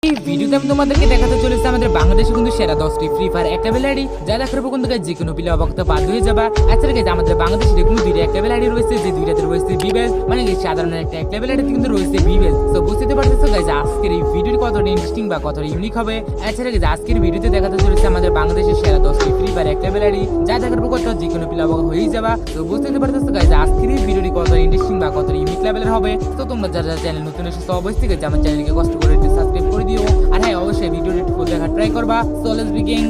এই ভিডিওতে আমি তোমাদেরকে দেখাতে চলেছি আমাদের বাংলাদেশে কিন্তু সেরা 10টি ফ্রি ফায়ার একেবারে আইডি যা দেখার পর কিন্তু যে কোনো প্লেয়ার অবগত বাধ্য হয়ে যাবা। আচ্ছা ঠিক আছে, আমাদের বাংলাদেশে কিন্তু দুইটা একেবারে আইডি রয়েছে, যে দুইটাতে রয়েছে বিবেল, মানে সাধারণ একটা একেবারে আইডি কিন্তু রয়েছে বিবেল। তো বুঝতে পারতেছো গাইজ আজকের এই ভিডিওটি কতটা ইন্টারেস্টিং বা কতটা ইউনিক হবে। আচ্ছা ঠিক আছে, আজকের ভিডিওতে দেখাতে চলেছে আমাদের বাংলাদেশের সেরা 10টি ফ্রি ফায়ার একেবারে আইডি যা দেখার পর কত যে কোনো প্লেয়ার অবগত হয়ে যাবা। তো বুঝতে পারতেছো গাইজ আজকের এই ভিডিওটি কতটা ইন্টারেস্টিং বা কতটা ইউনিক লেভেলের হবে। তো তোমরা যারা চ্যানেল নতুন এসেছো অবশ্যই গাইজ আমার চ্যানেলকে কষ্ট করে একটু সাবস্ক্রাইব করে দিও, আর হ্যাঁ অবশ্যই ভিডিওটি ফুল দেখার ট্রাই করবা। So let's begin.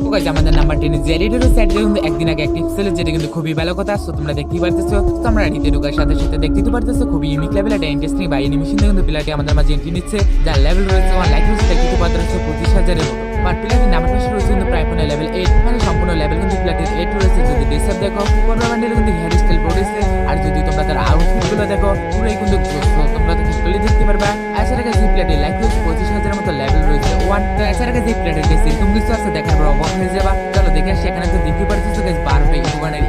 তো গাইজ আমাদের নাম্বার 10 যে এডিটর সেট কিন্তু একদিন আগে অ্যাক্টিভ ছিল, যেটা কিন্তু খুবই ভালো কথা। সো তোমরা দেখতেই পারতেছো, তো আমরা এডিটে ঢোকার সাথে সাথে দেখতেই তো পারতেছো খুবই ইউনিক লেভেল একটা ইন্টারেস্টিং বা অ্যানিমেশন কিন্তু প্লেয়ারটি আমাদের মাঝে এন্ট্রি নিচ্ছে, যার লেভেল রয়েছে 1 লাখ রয়েছে দেখতে তো পারতেছো 25,000 এর মতো। বাট প্লেয়ারটির নাম্বার পাশে রয়েছে কিন্তু প্রায় ফোনে লেভেল 8, মানে সম্পূর্ণ লেভেল কিন্তু প্লেয়ারটির 8 রয়েছে। যদি ডিসেপ দেখো কোন বান্ডেল কিন্তু হেয়ার স্টাইল পড়েছে, আর যদি তোমরা তার আউটফিট গুলো দেখো পুরোই কিন্তু তোমরা তো ক্লিয়ারলি দেখতে পারবা। এছাড়া যে প্লেয়ারটির লাইক রয়েছে 25,000 এর মতো, লেভেল রয়েছে 1। তো এছাড়া যে প্লেয়ারটির কাছে এরকম কিছু আছে দেখার পর অবাক হয়ে যাবা। চলো দেখে আসি। এখানে তো দেখতে পারতেছো গাইস 12টা ইউগানের